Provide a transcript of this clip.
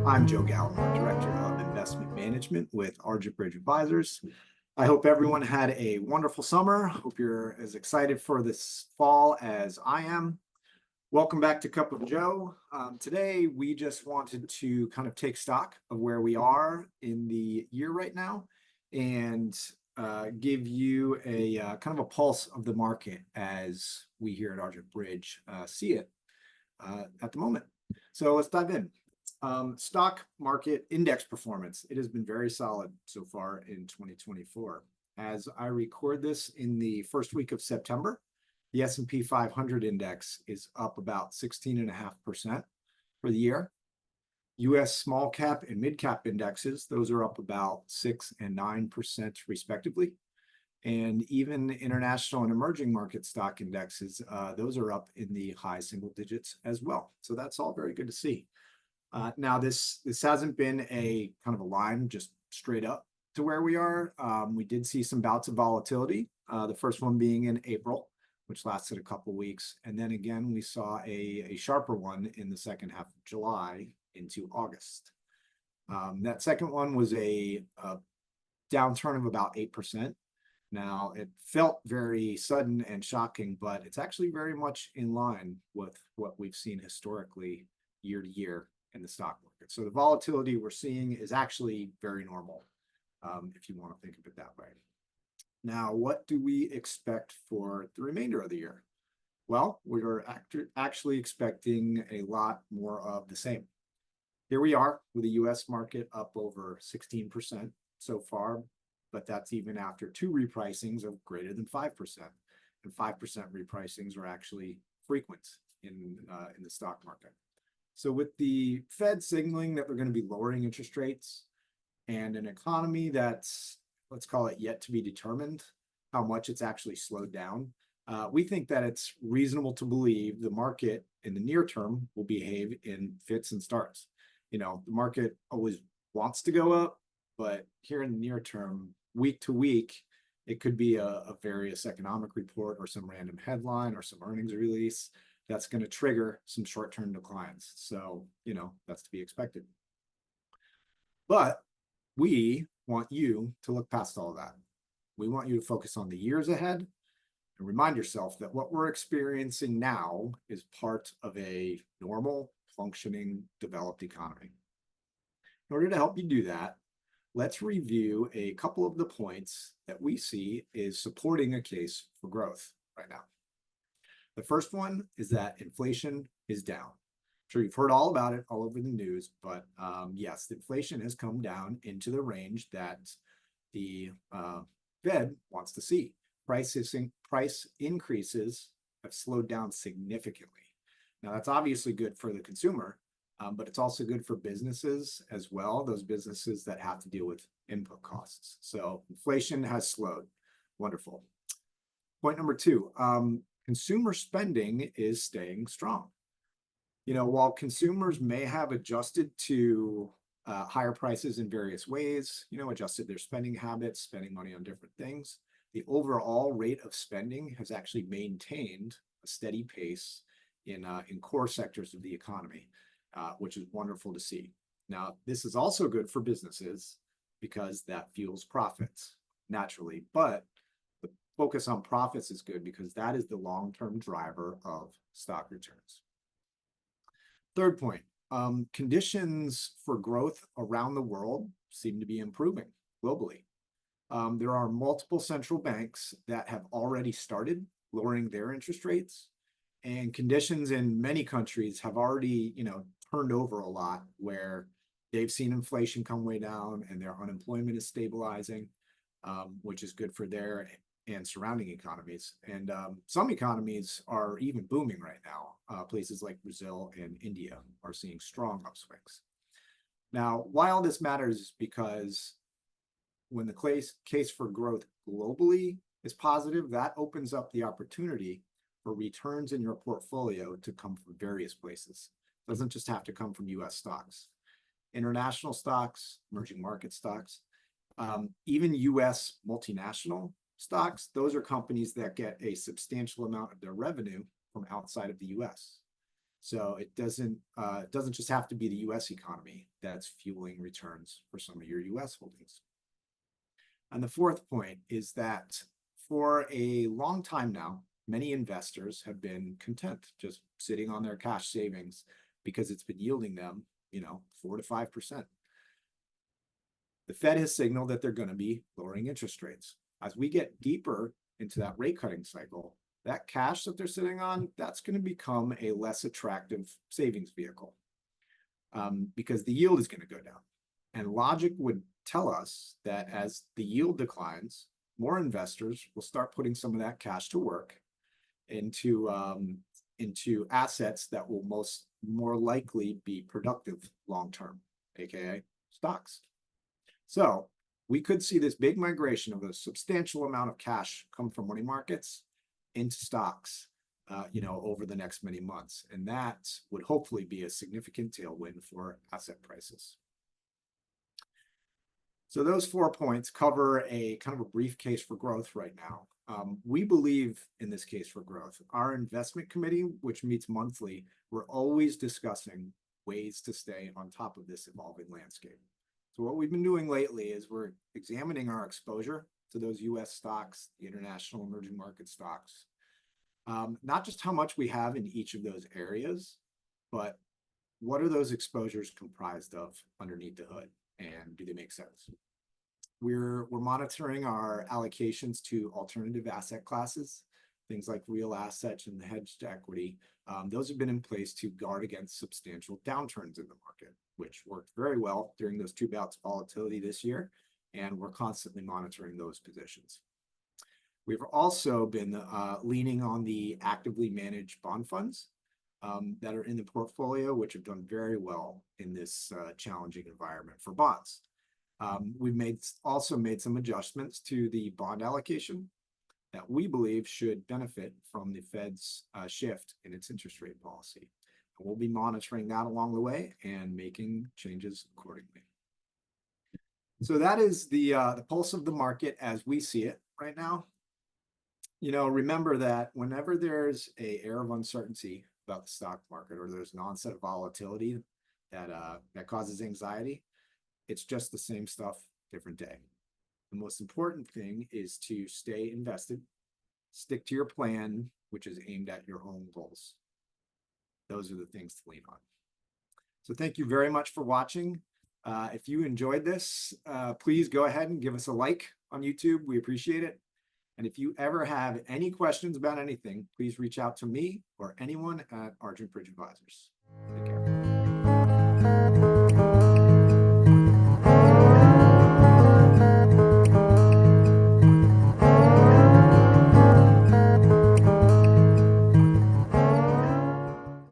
I'm Joe Gallimore, Director of Investment Management with Argent Bridge Advisors. I hope everyone had a wonderful summer. Hope you're as excited for this fall as I am. Welcome back to Cup of Joe. Today, we just wanted to kind of take stock of where we are in the year right now and give you a kind of a pulse of the market as we here at Argent Bridge see it at the moment. So let's dive in. Stock market index performance. It has been very solid so far in 2024. As I record this in the first week of September, the S&P 500 index is up about 16.5% for the year. US small cap and mid cap indexes, those are up about 6 and 9% respectively. And even international and emerging market stock indexes, those are up in the high single digits as well. So that's all very good to see. Now, this hasn't been a kind of a line just straight up to where we are. We did see some bouts of volatility, the first one being in April, which lasted a couple of weeks. And then again, we saw a sharper one in the second half of July into August. That second one was a downturn of about 8%. Now, it felt very sudden and shocking, but it's actually very much in line with what we've seen historically year to year in the stock market. So the volatility we're seeing is actually very normal, if you want to think of it that way. Now, what do we expect for the remainder of the year? Well, we're actually expecting a lot more of the same. Here we are with the US market up over 16% so far, but that's even after two repricings of greater than 5%. And 5% repricings are actually frequent in the stock market. So with the Fed signaling that we're going to be lowering interest rates and an economy that's, let's call it yet to be determined, how much it's actually slowed down, we think that it's reasonable to believe the market in the near term will behave in fits and starts. You know, the market always wants to go up, but here in the near term, week to week, it could be a various economic report or some random headline or some earnings release that's going to trigger some short-term declines. So, you know, that's to be expected. But we want you to look past all of that. We want you to focus on the years ahead and remind yourself that what we're experiencing now is part of a normal, functioning, developed economy. In order to help you do that, let's review a couple of the points that we see is supporting a case for growth right now. The first one is that inflation is down. I'm sure you've heard all about it all over the news, but yes, inflation has come down into the range that the Fed wants to see. Price increases have slowed down significantly. Now, that's obviously good for the consumer, but it's also good for businesses as well, those businesses that have to deal with input costs. So inflation has slowed. Wonderful. Point number two, consumer spending is staying strong. You know, while consumers may have adjusted to higher prices in various ways, you know, adjusted their spending habits, spending money on different things, the overall rate of spending has actually maintained a steady pace in core sectors of the economy, which is wonderful to see. Now, this is also good for businesses because that fuels profits naturally, but the focus on profits is good because that is the long-term driver of stock returns. Third point, conditions for growth around the world seem to be improving globally. There are multiple central banks that have already started lowering their interest rates, and conditions in many countries have already, you know, turned over a lot where they've seen inflation come way down and their unemployment is stabilizing, which is good for their and surrounding economies. And some economies are even booming right now. Places like Brazil and India are seeing strong upswings. Now, why all this matters is because when the case for growth globally is positive, that opens up the opportunity for returns in your portfolio to come from various places. It doesn't just have to come from US stocks. International stocks, emerging market stocks, even US multinational stocks, those are companies that get a substantial amount of their revenue from outside of the US. So it doesn't just have to be the US economy that's fueling returns for some of your US holdings. And the fourth point is that for a long time now, many investors have been content just sitting on their cash savings because it's been yielding them, 4 to 5%. The Fed has signaled that they're going to be lowering interest rates. As we get deeper into that rate cutting cycle, that cash that they're sitting on, that's going to become a less attractive savings vehicle because the yield is going to go down. And logic would tell us that as the yield declines, more investors will start putting some of that cash to work into assets that will more likely be productive long term, aka stocks. So we could see this big migration of a substantial amount of cash come from money markets into stocks, over the next many months, and that would hopefully be a significant tailwind for asset prices. So those 4 points cover a kind of a brief case for growth right now. We believe in this case for growth. Our investment committee, which meets monthly, we're always discussing ways to stay on top of this evolving landscape. So what we've been doing lately is we're examining our exposure to those US stocks, the international emerging market stocks, not just how much we have in each of those areas, but what are those exposures comprised of underneath the hood, and do they make sense? We're monitoring our allocations to alternative asset classes, things like real assets and hedged equity. Those have been in place to guard against substantial downturns in the market, which worked very well during those 2 bouts of volatility this year, and we're constantly monitoring those positions. We've also been leaning on the actively managed bond funds that are in the portfolio, which have done very well in this challenging environment for bonds. We've also made some adjustments to the bond allocation that we believe should benefit from the Fed's shift in its interest rate policy. And we'll be monitoring that along the way and making changes accordingly. So that is the pulse of the market as we see it right now. Remember that whenever there's an air of uncertainty about the stock market, or there's an onset of volatility that causes anxiety, it's just the same stuff, different day. The most important thing is to stay invested, stick to your plan, which is aimed at your own goals. Those are the things to lean on. So thank you very much for watching. If you enjoyed this, please go ahead and give us a like on YouTube. We appreciate it. And if you ever have any questions about anything, please reach out to me or anyone at Argent Bridge Advisors. Take care.